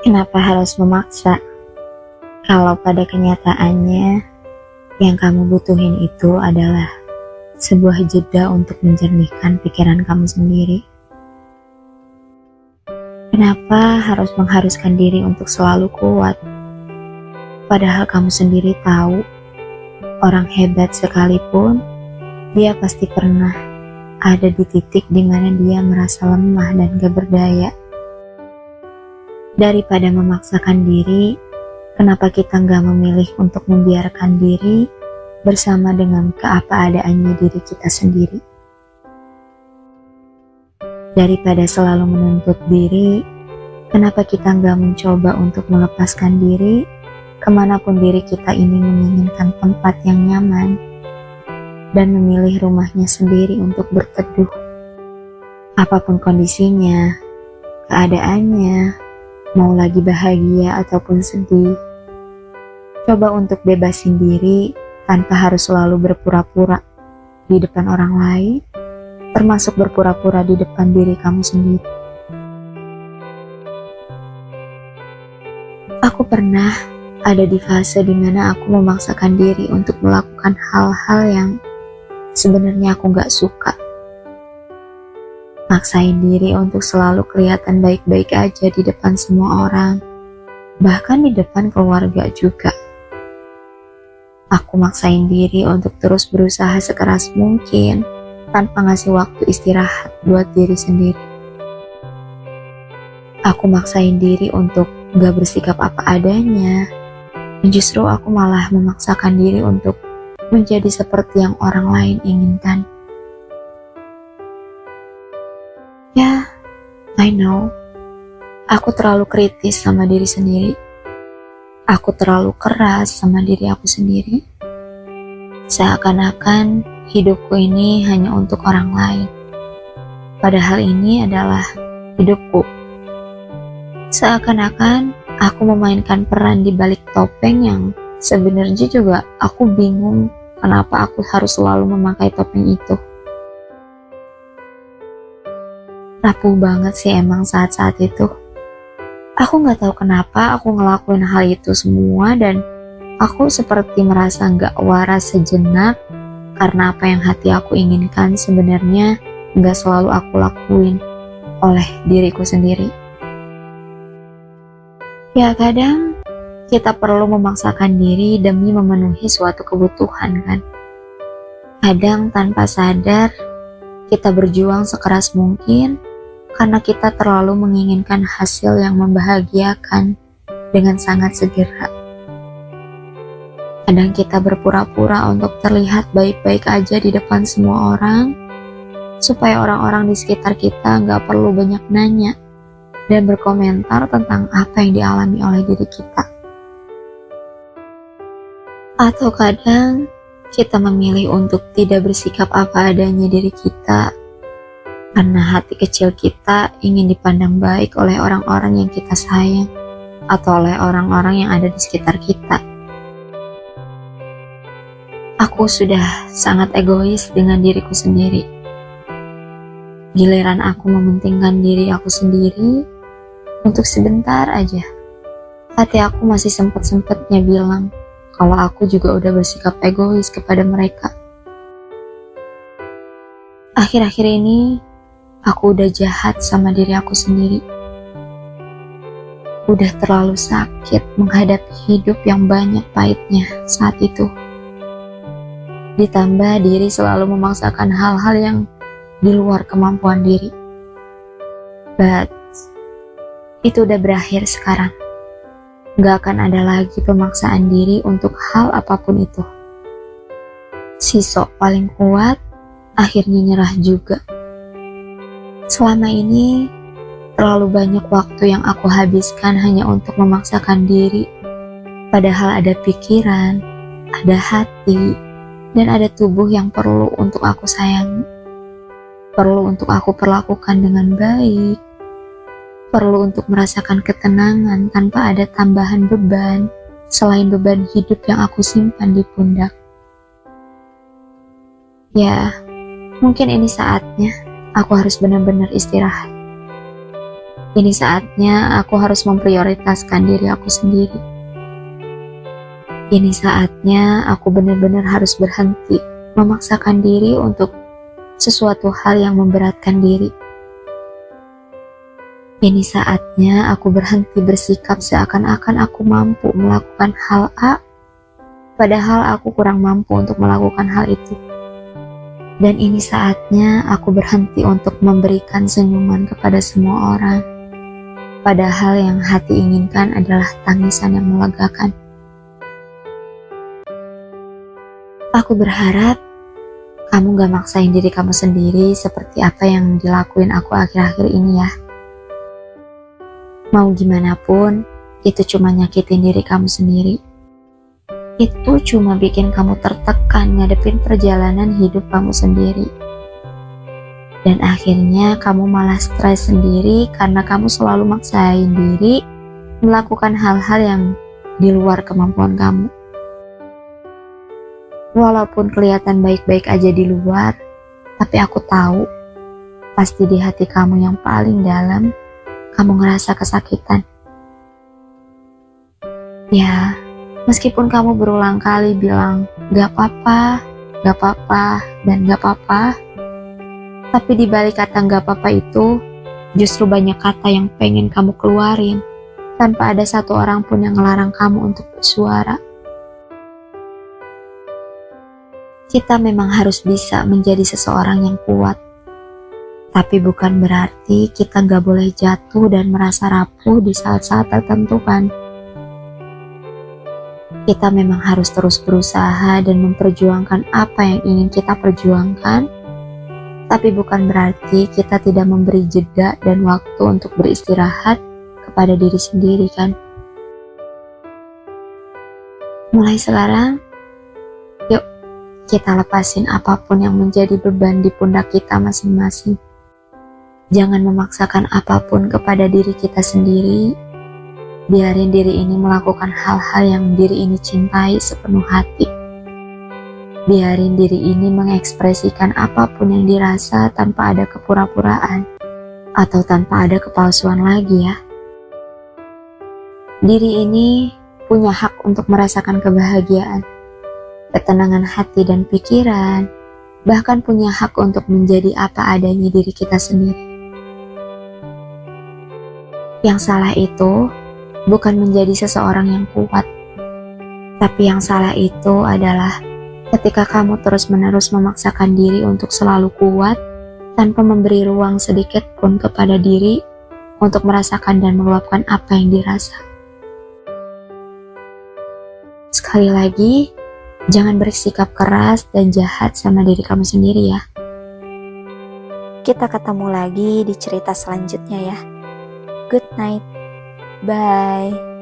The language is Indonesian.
Kenapa harus memaksa? Kalau pada kenyataannya, yang kamu butuhin itu adalah sebuah jeda untuk menjernihkan pikiran kamu sendiri. Kenapa harus mengharuskan diri untuk selalu kuat? Padahal kamu sendiri tahu, orang hebat sekalipun, dia pasti pernah ada di titik di mana dia merasa lemah dan gak berdaya. Daripada memaksakan diri, kenapa kita gak memilih untuk membiarkan diri bersama dengan keapa-adaannya diri kita sendiri? Daripada selalu menuntut diri, kenapa kita gak mencoba untuk melepaskan diri kemanapun diri kita ini menginginkan tempat yang nyaman dan memilih rumahnya sendiri untuk berteduh. Apapun kondisinya, keadaannya, mau lagi bahagia ataupun sedih, coba untuk bebasin diri tanpa harus selalu berpura-pura di depan orang lain, termasuk berpura-pura di depan diri kamu sendiri. Aku pernah ada di fase dimana aku memaksakan diri untuk melakukan hal-hal yang sebenarnya aku gak suka. Maksain diri untuk selalu kelihatan baik-baik aja di depan semua orang, bahkan di depan keluarga juga. Aku maksain diri untuk terus berusaha sekeras mungkin tanpa ngasih waktu istirahat buat diri sendiri. Aku maksain diri untuk gak bersikap apa adanya. Justru aku malah memaksakan diri untuk menjadi seperti yang orang lain inginkan. Ya, I know. Aku terlalu kritis sama diri sendiri. Aku terlalu keras sama diri aku sendiri. Seakan-akan hidupku ini hanya untuk orang lain. Padahal ini adalah hidupku. Seakan-akan aku memainkan peran di balik topeng yang sebenarnya juga aku bingung kenapa aku harus selalu memakai topeng itu. Rapuh banget sih emang saat-saat itu. Aku gak tahu kenapa aku ngelakuin hal itu semua dan aku seperti merasa gak waras sejenak karena apa yang hati aku inginkan sebenarnya gak selalu aku lakuin oleh diriku sendiri. Ya kadang kita perlu memaksakan diri demi memenuhi suatu kebutuhan kan. Kadang tanpa sadar kita berjuang sekeras mungkin karena kita terlalu menginginkan hasil yang membahagiakan dengan sangat segera. Kadang kita berpura-pura untuk terlihat baik-baik aja di depan semua orang, supaya orang-orang di sekitar kita gak perlu banyak nanya dan berkomentar tentang apa yang dialami oleh diri kita. Atau kadang kita memilih untuk tidak bersikap apa adanya diri kita karena hati kecil kita ingin dipandang baik oleh orang-orang yang kita sayang atau oleh orang-orang yang ada di sekitar kita. Aku sudah sangat egois dengan diriku sendiri. Giliran aku mementingkan diri aku sendiri untuk sebentar aja, hati aku masih sempet-sempetnya bilang kalau aku juga udah bersikap egois kepada mereka. Akhir-akhir ini aku udah jahat sama diri aku sendiri. Udah terlalu sakit menghadapi hidup yang banyak pahitnya saat itu. Ditambah diri selalu memaksakan hal-hal yang di luar kemampuan diri. But itu udah berakhir sekarang. Gak akan ada lagi pemaksaan diri untuk hal apapun itu. Si sok paling kuat akhirnya nyerah juga. Selama ini, terlalu banyak waktu yang aku habiskan hanya untuk memaksakan diri. Padahal ada pikiran, ada hati, dan ada tubuh yang perlu untuk aku sayangi. Perlu untuk aku perlakukan dengan baik. Perlu untuk merasakan ketenangan tanpa ada tambahan beban, selain beban hidup yang aku simpan di pundak. Ya, mungkin ini saatnya aku harus benar-benar istirahat. Ini saatnya aku harus memprioritaskan diri aku sendiri. Ini saatnya aku benar-benar harus berhenti memaksakan diri untuk sesuatu hal yang memberatkan diri. Ini saatnya aku berhenti bersikap seakan-akan aku mampu melakukan hal A, padahal aku kurang mampu untuk melakukan hal itu. Dan ini saatnya aku berhenti untuk memberikan senyuman kepada semua orang, padahal yang hati inginkan adalah tangisan yang melegakan. Aku berharap kamu gak maksain diri kamu sendiri seperti apa yang dilakuin aku akhir-akhir ini ya. Mau gimana pun, itu cuma nyakitin diri kamu sendiri. Itu cuma bikin kamu tertekan ngadepin perjalanan hidup kamu sendiri. Dan akhirnya kamu malah stres sendiri karena kamu selalu maksain diri melakukan hal-hal yang di luar kemampuan kamu. Walaupun kelihatan baik-baik aja di luar, tapi aku tahu, pasti di hati kamu yang paling dalam, kamu ngerasa kesakitan. Ya, meskipun kamu berulang kali bilang, gak apa-apa, dan gak apa-apa, tapi di balik kata gak apa-apa itu, justru banyak kata yang pengen kamu keluarin, tanpa ada satu orang pun yang ngelarang kamu untuk bersuara. Kita memang harus bisa menjadi seseorang yang kuat, tapi bukan berarti kita gak boleh jatuh dan merasa rapuh di saat-saat tertentu kan. Kita memang harus terus berusaha dan memperjuangkan apa yang ingin kita perjuangkan, tapi bukan berarti kita tidak memberi jeda dan waktu untuk beristirahat kepada diri sendiri kan. Mulai sekarang, yuk kita lepasin apapun yang menjadi beban di pundak kita masing-masing. Jangan memaksakan apapun kepada diri kita sendiri. Biarin diri ini melakukan hal-hal yang diri ini cintai sepenuh hati. Biarin diri ini mengekspresikan apapun yang dirasa tanpa ada kepura-puraan atau tanpa ada kepalsuan lagi ya. Diri ini punya hak untuk merasakan kebahagiaan, ketenangan hati dan pikiran, bahkan punya hak untuk menjadi apa adanya diri kita sendiri. Yang salah itu bukan menjadi seseorang yang kuat, tapi yang salah itu adalah ketika kamu terus-menerus memaksakan diri untuk selalu kuat tanpa memberi ruang sedikit pun kepada diri untuk merasakan dan meluapkan apa yang dirasa. Sekali lagi, jangan bersikap keras dan jahat sama diri kamu sendiri ya. Kita ketemu lagi di cerita selanjutnya ya. Good night. Bye.